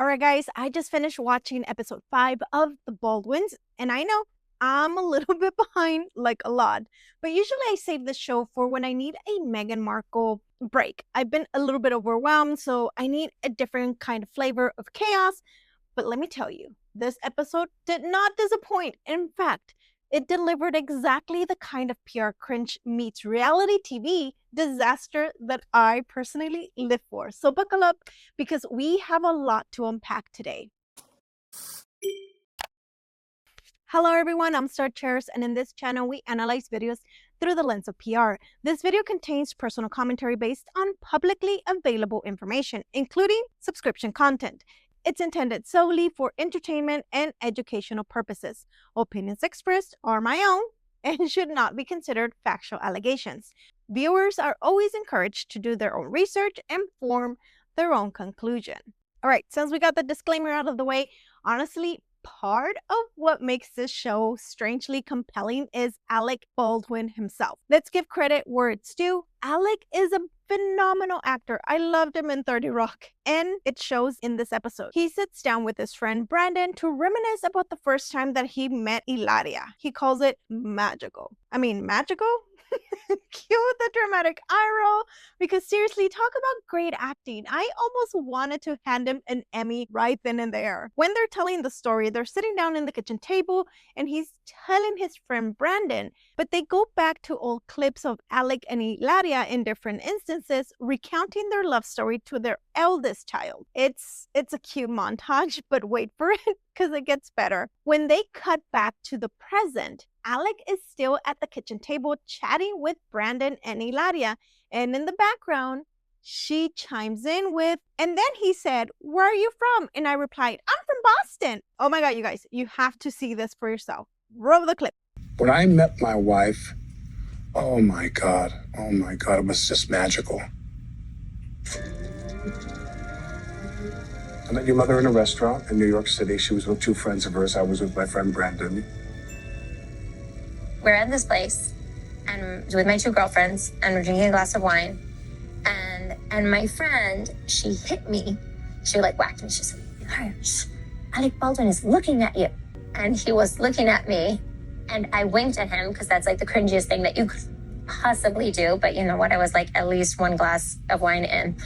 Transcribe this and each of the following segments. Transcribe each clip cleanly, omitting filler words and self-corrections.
All right, guys, I just finished watching episode 5 of The Baldwins, and I know I'm a little bit behind, like a lot, but usually I save the show for when I need a Meghan Markle break. I've been a little bit overwhelmed, so I need a different kind of flavor of chaos. But let me tell you, this episode did not disappoint. In fact, it delivered exactly the kind of PR cringe meets reality TV disaster that I personally live for. So buckle up because we have a lot to unpack today. Hello everyone, I'm Star Chairs, and in this channel we analyze videos through the lens of PR. This video contains personal commentary based on publicly available information, including subscription content. It's intended solely for entertainment and educational purposes. Opinions expressed are my own and should not be considered factual allegations. Viewers are always encouraged to do their own research and form their own conclusion. All right, since we got the disclaimer out of the way, honestly, part of what makes this show strangely compelling is Alec Baldwin himself. Let's give credit where it's due. Alec is a phenomenal actor. I loved him in 30 Rock, and it shows in this episode. He sits down with his friend Brandon to reminisce about the first time that he met Hilaria. He calls it magical. I mean, magical? Cue the dramatic eye roll, because seriously, talk about great acting. I almost wanted to hand him an Emmy right then and there. When they're telling the story, they're sitting down in the kitchen table and he's telling his friend Brandon, but they go back to old clips of Alec and Hilaria in different instances, recounting their love story to their eldest child. It's a cute montage, but wait for it, because it gets better. When they cut back to the present, Alec is still at the kitchen table chatting with Brandon and Hilaria, and in the background, she chimes in with, and then he said, "Where are you from?" And I replied, "I'm from Boston." Oh my God, you guys, you have to see this for yourself. Roll the clip. When I met my wife, oh my God, it was just magical. I met your mother in a restaurant in New York City. She was with two friends of hers. I was with my friend Brandon. We're at this place, and with my two girlfriends, and we're drinking a glass of wine, and my friend, she hit me. She whacked me. She said, "Alec Baldwin is looking at you." And he was looking at me, and I winked at him because that's the cringiest thing that you could possibly do. But you know what? I was at least one glass of wine in.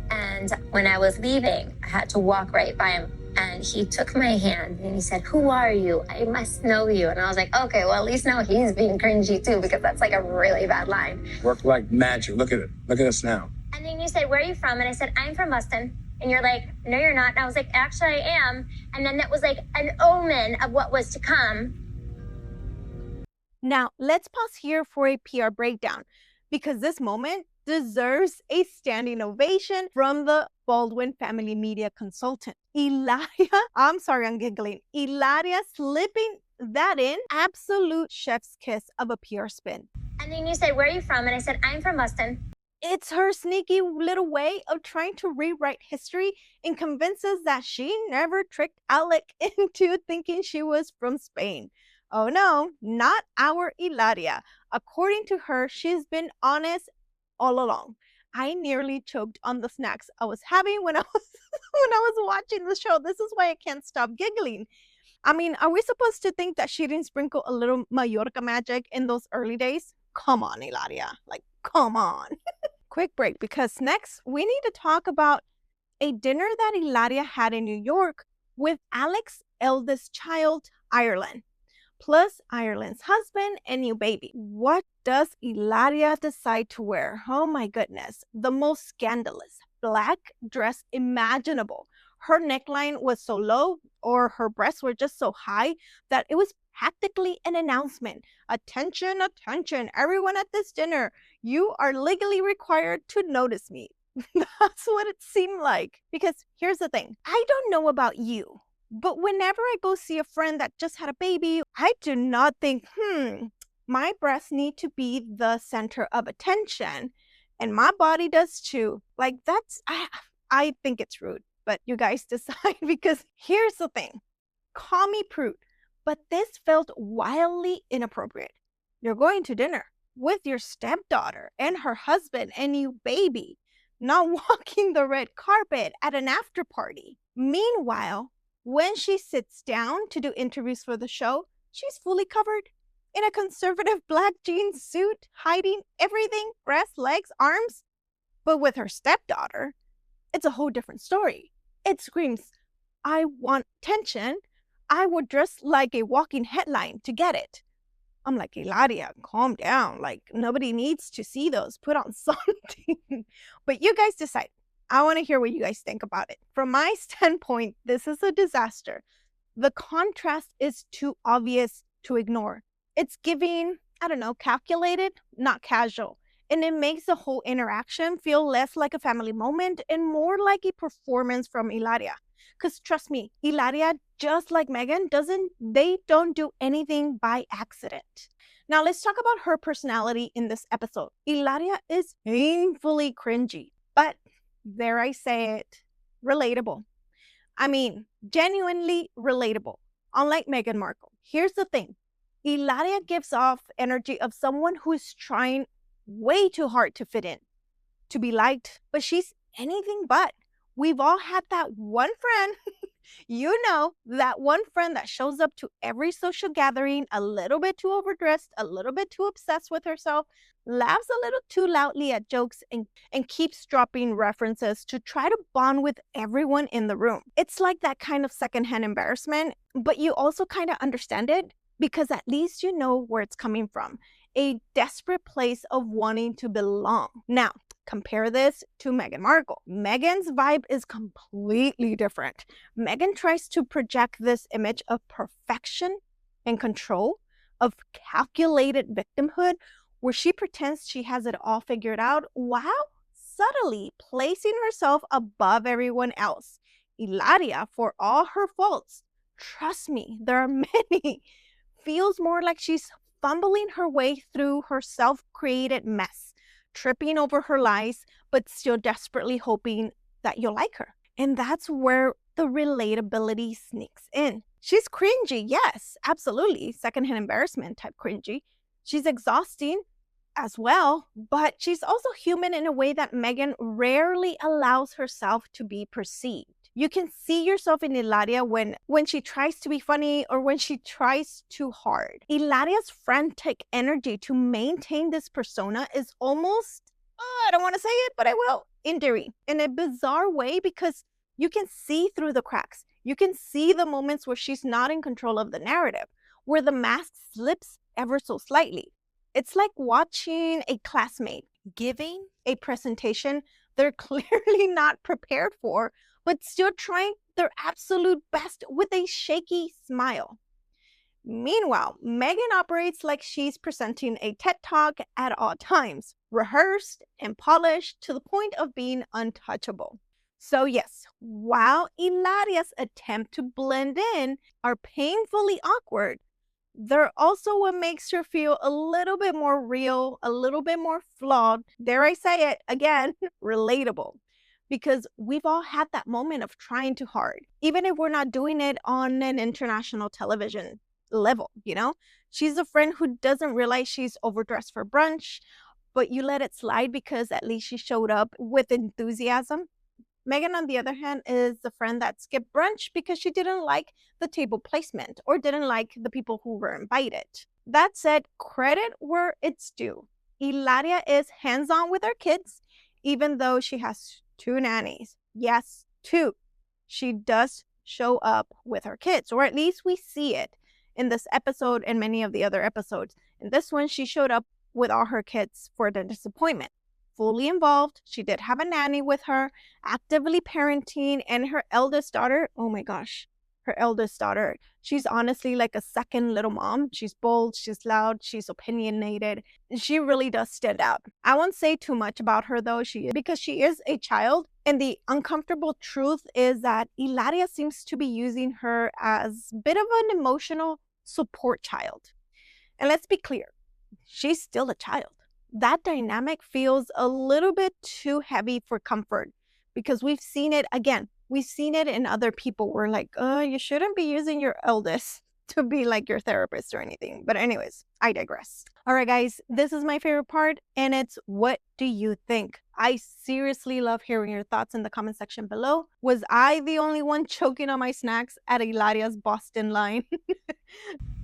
And when I was leaving, I had to walk right by him. And he took my hand and he said, "Who are you? I must know you." And I was like, okay, well, at least now he's being cringy too, because that's a really bad line. Worked like magic. Look at it. Look at us now. And then you said, "Where are you from?" And I said, "I'm from Boston." And you're like, "No, you're not." And I was like, "Actually, I am." And then that was an omen of what was to come. Now, let's pause here for a PR breakdown, because this moment deserves a standing ovation from the Baldwin family media consultant. Hilaria, I'm sorry, I'm giggling. Hilaria slipping that in, absolute chef's kiss of a PR spin. And then you said, "Where are you from?" And I said, "I'm from Boston." It's her sneaky little way of trying to rewrite history and convince us that she never tricked Alec into thinking she was from Spain. Oh no, not our Hilaria. According to her, she's been honest all along. I nearly choked on the snacks I was having when I was watching the show. This is why I can't stop giggling. I mean, are we supposed to think that she didn't sprinkle a little Mallorca magic in those early days? Come on, Hilaria. Come on. Quick break, because next we need to talk about a dinner that Hilaria had in New York with Alec's eldest child, Ireland, plus Ireland's husband and new baby. What does Hilaria decide to wear? Oh my goodness, the most scandalous black dress imaginable. Her neckline was so low, or her breasts were just so high, that it was practically an announcement. "Attention, attention, everyone at this dinner. You are legally required to notice me." That's what it seemed like. Because here's the thing. I don't know about you, but whenever I go see a friend that just had a baby, I do not think, my breasts need to be the center of attention, and my body does too. I think it's rude, but you guys decide, because here's the thing. Call me prude, but this felt wildly inappropriate. You're going to dinner with your stepdaughter and her husband and new baby. not walking the red carpet at an after party. Meanwhile, when she sits down to do interviews for the show, she's fully covered in a conservative black jean suit, hiding everything, breasts, legs, arms. But with her stepdaughter, it's a whole different story. It screams, I want attention. I would dress like a walking headline to get it. I'm like, Hilaria, calm down. Like, nobody needs to see those. Put on something. But you guys decide. I want to hear what you guys think about it. From my standpoint, this is a disaster. The contrast is too obvious to ignore. It's giving, I don't know, calculated, not casual. And it makes the whole interaction feel less like a family moment and more like a performance from Hilaria. Because trust me, Hilaria, just like Meghan, they don't do anything by accident. Now let's talk about her personality in this episode. Hilaria is painfully cringy, but dare I say it, relatable. I mean, genuinely relatable, unlike Meghan Markle. Here's the thing. Hilaria gives off energy of someone who is trying way too hard to fit in, to be liked, but she's anything but. We've all had that one friend, that one friend that shows up to every social gathering a little bit too overdressed, a little bit too obsessed with herself, laughs a little too loudly at jokes, and keeps dropping references to try to bond with everyone in the room. It's like that kind of secondhand embarrassment, but you also kind of understand it because at least you know where it's coming from. A desperate place of wanting to belong. Now, compare this to Meghan Markle. Meghan's vibe is completely different. Meghan tries to project this image of perfection and control, of calculated victimhood, where she pretends she has it all figured out while subtly placing herself above everyone else. Hilaria, for all her faults, trust me, there are many, feels more like she's fumbling her way through her self-created mess, tripping over her lies, but still desperately hoping that you'll like her. And that's where the relatability sneaks in. She's cringy, yes, absolutely. Secondhand embarrassment type cringy. She's exhausting as well, but she's also human in a way that Meghan rarely allows herself to be perceived. You can see yourself in Hilaria when she tries to be funny or when she tries too hard. Hilaria's frantic energy to maintain this persona is almost, I don't want to say it, but I will, endearing in a bizarre way because you can see through the cracks. You can see the moments where she's not in control of the narrative, where the mask slips ever so slightly. It's like watching a classmate giving a presentation they're clearly not prepared for, but still trying their absolute best with a shaky smile. Meanwhile, Meghan operates like she's presenting a TED Talk at all times, rehearsed and polished to the point of being untouchable. So yes, while Hilaria's attempt to blend in are painfully awkward, they're also what makes her feel a little bit more real, a little bit more flawed, dare I say it again, relatable. Because we've all had that moment of trying too hard, even if we're not doing it on an international television level, She's a friend who doesn't realize she's overdressed for brunch, but you let it slide because at least she showed up with enthusiasm. Meghan, on the other hand, is the friend that skipped brunch because she didn't like the table placement or didn't like the people who were invited. That said, credit where it's due. Hilaria is hands-on with her kids, even though she has 2 nannies. Yes, 2. She does show up with her kids, or at least we see it in this episode and many of the other episodes. In this one, she showed up with all her kids for the disappointment. Fully involved. She did have a nanny with her, actively parenting, and her eldest daughter, oh my gosh, her eldest daughter. She's honestly like a second little mom. She's bold, she's loud, she's opinionated. She really does stand out. I won't say too much about her though, because she is a child. And the uncomfortable truth is that Hilaria seems to be using her as a bit of an emotional support child. And let's be clear, she's still a child. That dynamic feels a little bit too heavy for comfort because we've seen it in other people. We're like, you shouldn't be using your eldest to be like your therapist or anything. But anyways, I digress. All right, guys, this is my favorite part, and it's what do you think? I seriously love hearing your thoughts in the comment section below. Was I the only one choking on my snacks at Hilaria's Boston line?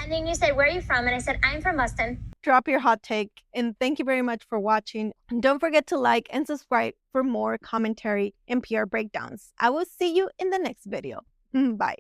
And then you said, where are you from? And I said, I'm from Boston. Drop your hot take, and thank you very much for watching. And don't forget to like and subscribe for more commentary and PR breakdowns. I will see you in the next video. Bye.